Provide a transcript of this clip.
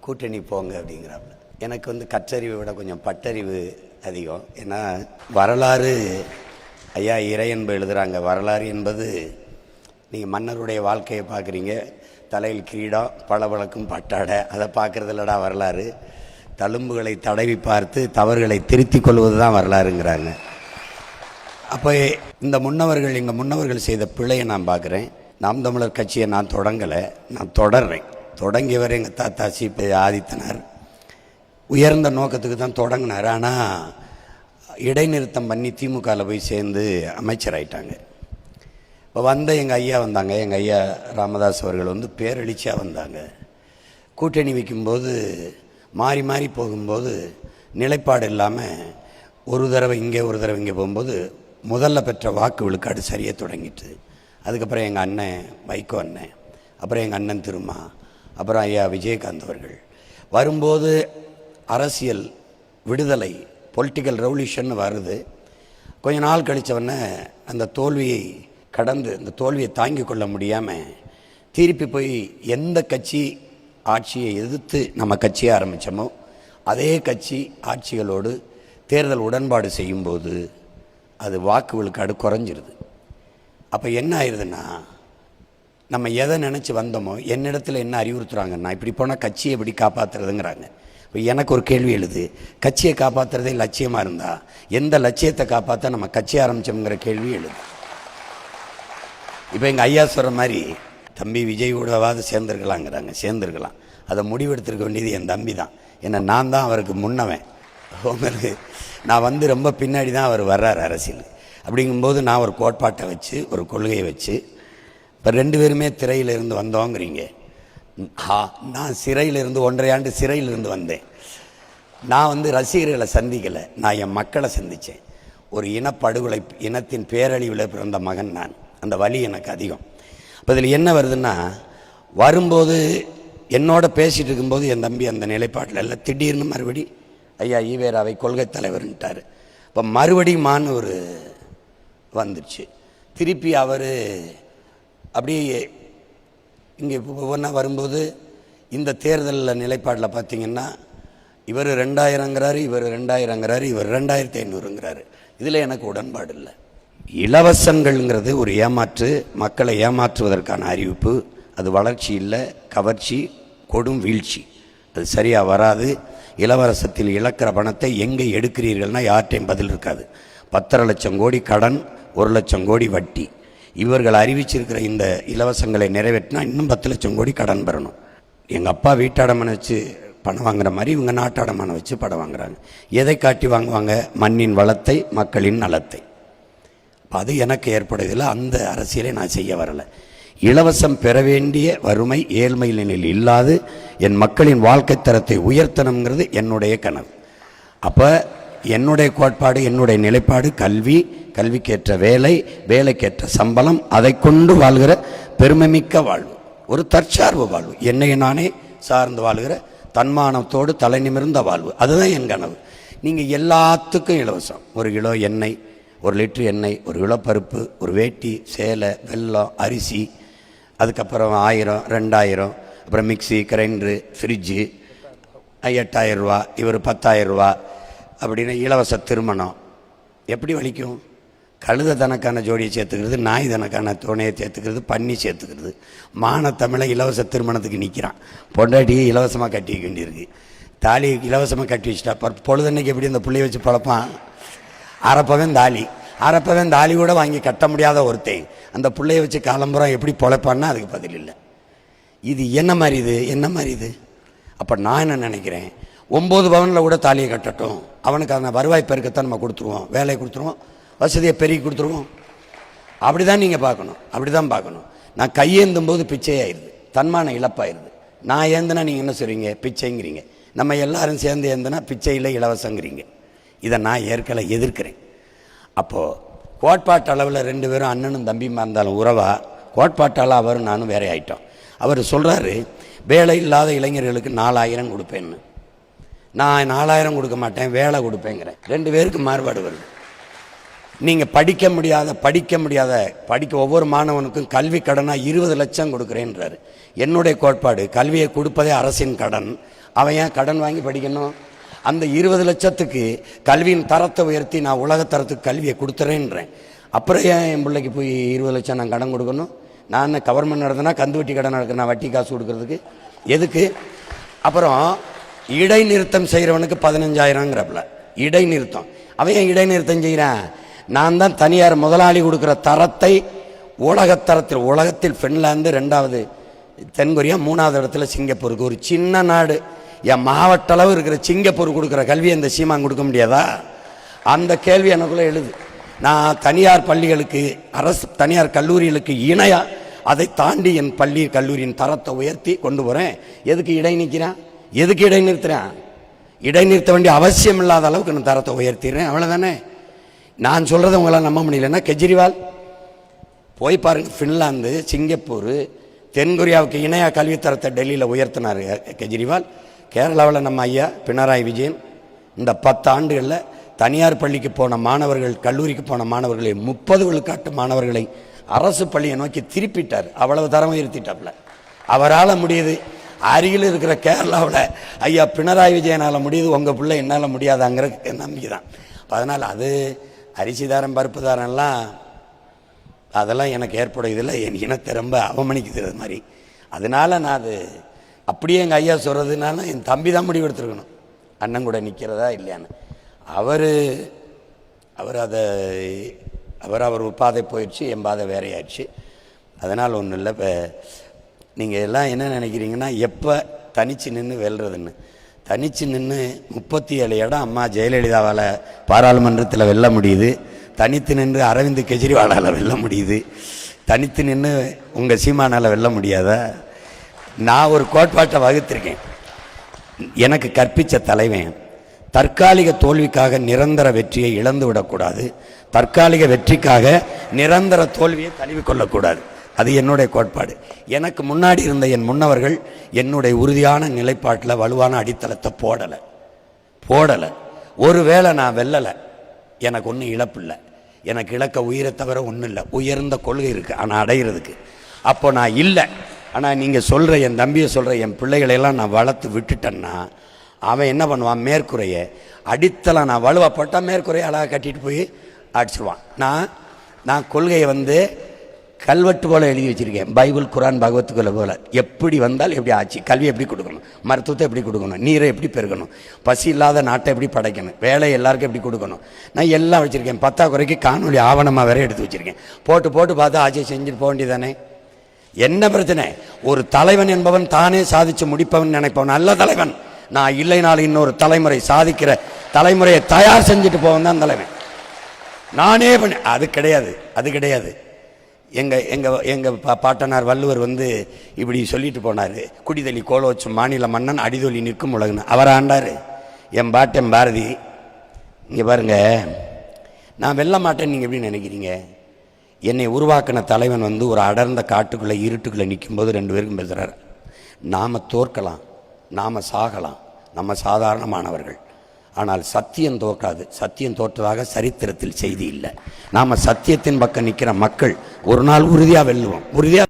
கூட்டணி போங்க அப்படிங்கிறாப்புல. எனக்கு கற்றறிவை விட கொஞ்சம் பட்டறிவு அதிகம். ஏன்னா வரலாறு ஐயா இறையன்பு எழுதுகிறாங்க. வரலாறு என்பது நீங்கள் மன்னருடைய வாழ்க்கையை பார்க்குறீங்க, தலையில் கிரீடம் பளபளக்கும் பட்டாடை, அதை பார்க்குறது இல்லடா வரலாறு. தழும்புகளை தடவி பார்த்து தவறுகளை திருத்திக் கொள்வது தான் வரலாறுங்கிறாங்க. அப்போ இந்த முன்னவர்கள், எங்கள் முன்னவர்கள் செய்த பிழையை நான் பார்க்குறேன். நாம் தமிழர் கட்சியை நான் தொடங்கலை, நான் தொடர்றேன். தொடங்கியவர் எங்கள் தாத்தா சிபி ஆதித்தனார். உயர்ந்த நோக்கத்துக்கு தான் தொடங்கினார். ஆனால் இடைநிறுத்தம் பண்ணி திமுகவில் போய் சேர்ந்து அமைச்சராயிட்டாங்க. இப்போ எங்கள் ஐயா வந்தாங்க. எங்கள் ஐயா ராமதாஸ் அவர்கள் பேரெளிச்சியாக வந்தாங்க. கூட்டணி வைக்கும்போது மாறி மாறி போகும்போது நிலைப்பாடு இல்லாமல் ஒரு தடவை இங்கே ஒரு தடவை இங்கே போகும்போது முதல்ல பெற்ற வாக்கு விழுக்காடு சரியாக தொடங்கிட்டு. அதுக்கப்புறம் எங்கள் அண்ணன் வைகோ அண்ணன், அப்புறம் எங்கள் அண்ணன் திருமா, அப்புறம் ஐயா விஜயகாந்த் அவர்கள் வரும்போது அரசியல் விடுதலை, பொலிட்டிக்கல் ரெவல்யூஷன் வருது. கொஞ்ச நாள் கழித்தவொடனே அந்த தோல்வியை கடந்து, அந்த தோல்வியை தாங்கி கொள்ள முடியாமல் திருப்பி போய் எந்த கட்சி ஆட்சியை எதிர்த்து நம்ம கட்சியை ஆரம்பித்தோமோ அதே கட்சி ஆட்சிகளோடு தேர்தல் உடன்பாடு செய்யும்போது அது வாக்கு விழுக்காடு குறைஞ்சிருது. அப்போ என்ன ஆயிடுதுன்னா, நம்ம எதை நினச்சி வந்தோமோ, என்னிடத்தில் என்ன அறிவுறுத்துறாங்கன்னா, இப்படி போனால் கட்சியை எப்படி காப்பாற்றுறதுங்கிறாங்க. இப்போ எனக்கு ஒரு கேள்வி எழுது, கட்சியை காப்பாற்றுறதே லட்சியமாக இருந்தால் எந்த லட்சியத்தை காப்பாற்ற நம்ம கட்சி ஆரம்பித்தோங்கிற கேள்வி எழுது. இப்போ எங்கள் ஐயா சொல்கிற மாதிரி தம்பி விஜய் கூடவாது சேர்ந்துருக்கலாங்கிறாங்க. சேர்ந்துருக்கலாம். அதை முடிவெடுத்துருக்க வேண்டியது என் தம்பி தான். ஏன்னா நான் தான் அவருக்கு முன்னவன். உங்களுக்கு நான் ரொம்ப பின்னாடி தான் அவர் வர்றார் அரசியல். அப்படிங்கும்போது நான் ஒரு கோட்பாட்டை வச்சு, ஒரு கொள்கையை வச்சு, இப்போ 2 பேருமே திரையிலிருந்து வந்தோங்கிறீங்க. நான் சிறையிலிருந்து 1.5 ஆண்டு சிறையிலிருந்து வந்தேன். நான் ரசிகர்களை சந்திக்கலை, நான் என் மக்களை சந்தித்தேன். ஒரு இனப்படுகொலை, இனத்தின் பேரழிவில் பிறந்த மகன் நான். அந்த வலி எனக்கு அதிகம். இப்போ இதில் என்ன வருதுன்னா, வரும்போது என்னோட பேசிகிட்டு இருக்கும்போது என் தம்பி அந்த நிலைப்பாட்டில் இல்லை, திடீர்னு மறுபடி ஐயா ஈவேராவை கொள்கை தலைவர்ன்ட்டார். இப்போ மறுபடியும் ஒரு வந்துடுச்சு. திருப்பி அவர் அப்படியே இங்கே ஒவ்வொன்றா வரும்போது இந்த தேர்தலில் நிலைப்பாட்டில் பார்த்திங்கன்னா இவர் 2000ங்கிறாரு, இவர் 2000ங்கிறாரு, இவர் 2500ங்கிறாரு. இதில் எனக்கு உடன்பாடு இல்லை. இலவசங்கள்ங்கிறது ஒரு ஏமாற்று, மக்களை ஏமாற்றுவதற்கான அறிவிப்பு. அது வளர்ச்சி இல்லை, கவர்ச்சி, கொடும் வீழ்ச்சி. அது சரியாக வராது. இலவசத்தில் இழக்கிற பணத்தை எங்கே எடுக்கிறீர்கள்னா யார்கிட்டையும் பதில் இருக்காது. 10.5 லட்சம் கோடி கடன், 1 லட்சம் கோடி வட்டி. இவர்கள் அறிவிச்சிருக்கிற இந்த இலவசங்களை நிறைவேற்றினா இன்னும் 10 லட்சம் கோடி கடன் பெறணும். எங்கள் அப்பா வீட்டாடமான வச்சு பணம் வாங்குற மாதிரி இவங்க நாட்டாடமான வச்சு பணம் வாங்குறாங்க. எதை காட்டி வாங்குவாங்க? மண்ணின் வளத்தை, மக்களின் நலத்தை. அது எனக்கு ஏற்படுவதில்லை. அந்த அரசியலை நான் செய்ய வரலை. இலவசம் பெற வேண்டிய வறுமை, ஏழ்மை நிலையில் இல்லாது என் மக்களின் வாழ்க்கை தரத்தை உயர்த்தணுங்கிறது என்னுடைய கனவு. அப்போ என்னுடைய கோட்பாடு, என்னுடைய நிலைப்பாடு கல்வி, கல்விக்கேற்ற வேலை, வேலைக்கேற்ற சம்பளம், அதை கொண்டு வாழ்கிற பெருமைமிக்க வாழ்வு, ஒரு தற்சார்பு வாழ்வு, என்னை நானே சார்ந்து வாழ்கிற தன்மானத்தோடு தலை நிமிர்ந்த வாழ்வு. அதுதான் என் கனவு. நீங்கள் எல்லாத்துக்கும் இலவசம். 1 கிலோ எண்ணெய், 1 லிட்டர் எண்ணெய், 1 கிலோ பருப்பு, ஒரு வேட்டி, சேலை, வெல்லம், அரிசி, அதுக்கப்புறம் 1000, 2000, அப்புறம் மிக்சி, கிரைண்டரு, ஃப்ரிட்ஜு 8000 ரூபா, இவர் 10,000 ரூபா அப்படின்னு இலவச திருமணம். எப்படி வலிக்கும்? கழுத தனக்கான ஜோடியை சேர்த்துக்கிறது, நாய் தனக்கான துணையை சேர்த்துக்கிறது, பன்னி சேர்த்துக்கிறது. தமிழை இலவச திருமணத்துக்கு நிற்கிறான். பொண்டாட்டியை இலவசமாக கட்டி வைக்க வேண்டியிருக்கு. தாலி இலவசமாக கட்டி வச்சுட்டா பொழுதன்னைக்கு எப்படி அந்த பிள்ளைய வச்சு பழப்பான்? அறப்பவன் தாலி கூட வாங்கி கட்ட முடியாத ஒருத்தன் அந்த பிள்ளைய வச்சு காலம்புறம் எப்படி பொழைப்பான்னா அதுக்கு பதில் இல்லை. இது என்ன மாதிரி இது? அப்போ நான் என்ன நினைக்கிறேன், 9 பவனில் கூட தாலியை கட்டட்டும், அவனுக்கான வருவாய் பெருக்கத்தான் நம்ம கொடுத்துருவோம், வேலையை கொடுத்துருவோம், வசதியை பெருகி கொடுத்துருவோம். அப்படி தான் நீங்கள் பார்க்கணும். அப்படி தான் பார்க்கணும். நான் கையேந்தும் போது பிச்சையாயிருது, தன்மான இழப்பாயிருது. நான் ஏந்துனா நீங்கள் என்ன சொல்கிறீங்க? பிச்சைங்கிறீங்க. நம்ம எல்லாரும் சேர்ந்து ஏந்துனா பிச்சையில் இலவசங்கிறீங்க. இதை நான் ஏற்கனவே எதிர்க்கிறேன். அப்போது கோட்பாட்டு அளவில் 2 பேரும் அண்ணனும் தம்பியுமா இருந்தாலும் உறவா, கோட்பாட்டால் அவரும் நானும் வேற ஆகிட்டோம். அவர் சொல்கிறாரு வேலை இல்லாத இளைஞர்களுக்கு 4000 கொடுப்பேன்னு. நான் 4000 கொடுக்க மாட்டேன், வேலை கொடுப்பேங்கிறேன். 2 பேருக்கு மாறுபாடு வருது. நீங்கள் படிக்க முடியாத ஒவ்வொரு மாணவனுக்கும் கல்வி கடனாக 20 லட்சம் கொடுக்குறேன்றாரு. என்னுடைய கோட்பாடு, கல்வியை கொடுப்பதே அரசின் கடன், அவன் ஏன் கடன் வாங்கி படிக்கணும்? அந்த 20 லட்சத்துக்கு கல்வியின் தரத்தை உயர்த்தி நான் உலகத்தரத்துக்கு கல்வியை கொடுத்துறேன்றேன். அப்புறம் ஏன் என் பிள்ளைக்கு போய் 20 லட்சம் நான் கடன் கொடுக்கணும்? நான் கவர்மெண்ட் நடத்தினா கந்து வட்டி கடன் நடக்க நான் வட்டி காசு கொடுக்கறதுக்கு எதுக்கு? அப்புறம் இடைநிறுத்தம் செய்கிறவனுக்கு 15,000ங்கிறப்பல இடைநிறுத்தம். அவன் ஏன் இடைநிறுத்தம் செய்கிறான்? நான் தான் தனியார் முதலாளி கொடுக்குற தரத்தை உலகத்தரத்தில், உலகத்தில் ஃபின்லாந்து 2வது, தென்கொரியா 3வது இடத்துல சிங்கப்பூருக்கு, ஒரு சின்ன நாடு. என் மாவட்ட அளவு இருக்கிற சிங்கப்பூர் கொடுக்குற கல்வி அந்த சீமான் கொடுக்க முடியாதா? அந்த கேள்வி எனக்குள்ளே எழுது. நான் தனியார் பள்ளிகளுக்கு, அரசு தனியார் கல்லூரிகளுக்கு இணையா அதை தாண்டி என் பள்ளி கல்லூரியின் தரத்தை உயர்த்தி கொண்டு போகிறேன். எதுக்கு இடை நிற்கிறான்? எதுக்கு இடை நிறுத்துறேன்? இடைநிறுத்த வேண்டிய அவசியம் இல்லாத அளவுக்கு நான் தரத்தை உயர்த்திடுறேன், அவ்வளோதானே. நான் சொல்கிறத உங்களால் நம்ப முடியலன்னா கெஜ்ரிவால் போய் பாருங்க. ஃபின்லாந்து, சிங்கப்பூர், தென்கொரியாவுக்கு இணையா கல்வித்தரத்தை டெல்லியில் உயர்த்தினார் கெஜ்ரிவால். கேரளாவில் நம்ம ஐயா பினராயி விஜயன் இந்த 10 ஆண்டுகளில் தனியார் பள்ளிக்கு போன மாணவர்கள், கல்லூரிக்கு போன மாணவர்களை 30 விழுக்காட்டு மாணவர்களை அரசு பள்ளியை நோக்கி திருப்பிட்டார். அவ்வளவு தரம் உயர்த்திட்டாப்ல. அவரால் முடியுது. அருகில் இருக்கிற கேரளாவில் ஐயா பினராயி விஜயனால் முடியுது, உங்கள் பிள்ளை என்னால் முடியாதாங்கிற நம்பிக்கை தான். அதனால் அது அரிசிதாரம் பருப்பு தாரம்லாம் அதெல்லாம் எனக்கு ஏற்படுவதில்லை. என் இனத்தை ரொம்ப அவமணிக்குது அது மாதிரி. அதனால் நான் அது அப்படியே எங்கள் ஐயா சொல்கிறதுனால என் தம்பி தான் முடிவு எடுத்துருக்கணும், அண்ணன் கூட நிற்கிறதா இல்லையான்னு. அவர் பாதை போயிடுச்சு, என் பாதை வேறையாயிடுச்சு. அதனால் ஒன்றும் இல்லை. இப்போ நீங்கள் எல்லாம் என்ன நினைக்கிறீங்கன்னா, எப்போ தனித்து நின்று வெல்றதுன்னு. தனித்து நின்று 37 இடம் அம்மா ஜெயலலிதாவால் பாராளுமன்றத்தில் வெல்ல முடியுது. தனித்து நின்று அரவிந்த் கெஜ்ரிவாலால் வெல்ல முடியுது. தனித்து நின்று உங்கள் சீமானால் வெல்ல முடியாதா? நான் ஒரு கோட்பாட்டை வகுத்திருக்கேன். எனக்கு கற்பித்த தலைவன், தற்காலிக தோல்விக்காக நிரந்தர வெற்றியை இழந்து விடக்கூடாது, தற்காலிக வெற்றிக்காக நிரந்தர தோல்வியை தழுவிக்கொள்ளக்கூடாது. அது என்னுடைய கோட்பாடு. எனக்கு முன்னாடி இருந்த என் முன்னவர்கள் என்னுடைய உறுதியான நிலைப்பாட்டில் வலுவான அடித்தளத்தை போடலை. ஒருவேளை நான் வெல்லலை, எனக்கு ஒன்றும் இழப்பு இல்லை. எனக்கு இழக்க உயிரை தவிர ஒன்றும் இல்லை. உயர்ந்த கொள்கை இருக்குது, ஆனால் அடைகிறதுக்கு அப்போ நான் இல்லை. ஆனால் நீங்கள் சொல்கிற என் தம்பியை சொல்கிற என் பிள்ளைகளையெல்லாம் நான் வளர்த்து விட்டுட்டேன்னா அவன் என்ன பண்ணுவான்? மேற்குறையை அடித்தலாம். நான் வலுவப்பட்டால் மேற்குறையை அழகாக கட்டிட்டு போய் அடிச்சிடுவான். நான் கொள்கையை கல்வெட்டு போல் எழுதி வச்சுருக்கேன். பைபிள், குரான், பகவத்துக்குள்ள போல். எப்படி வந்தால் எப்படி ஆச்சு, கல்வி எப்படி கொடுக்கணும், மருத்துவத்தை எப்படி கொடுக்கணும், நீரை எப்படி பெருக்கணும், பசி இல்லாத நாட்டை எப்படி படைக்கணும், வேலை எல்லாருக்கும் எப்படி கொடுக்கணும், நான் எல்லாம் வச்சுருக்கேன். 10 குறைக்கு காணொலி ஆவணமாக வேற எடுத்து வச்சுருக்கேன். போட்டு பார்த்தா ஆட்சியை செஞ்சுட்டு போக வேண்டியதானே. என்ன பிரச்சனை? ஒரு தலைவன் என்பவன் தானே சாதிச்சு முடிப்பவன் நினைப்பவன் நல்ல தலைவன். நான் இல்லைனாலும் இன்னொரு தலைமுறை சாதிக்கிற தலைமுறையை தயார் செஞ்சுட்டு போவன் தான் தலைவன். நானே அது கிடையாது. எங்கள் பாட்டனார் வள்ளுவர் இப்படி சொல்லிட்டு போனார். குடிதலி கோலோச்சும் மாநில மன்னன் அடிதொலி நிற்கும் உலகன்னு அவர் ஆண்டார். என் பாட்டன் பாரதி. இங்கே பாருங்க, நான் வெல்ல மாட்டேன்னு நீங்கள் எப்படி நினைக்கிறீங்க? என்னை உருவாக்கின தலைவன் ஒரு அடர்ந்த காட்டுக்குள்ளே இருட்டுக்குள்ளே நிற்கும்போது 2 பேருக்கும் பேசுகிறார். நாம் தோற்கலாம், நாம் சாகலாம், நம்ம சாதாரணமானவர்கள். ஆனால் சத்தியம் தோற்காது. சத்தியம் தோற்றதாக சரித்திரத்தில் செய்தி இல்லை. நாம் சத்தியத்தின் பக்கம் நிற்கிற மக்கள் ஒரு நாள் உறுதியாக வெல்லுவோம்.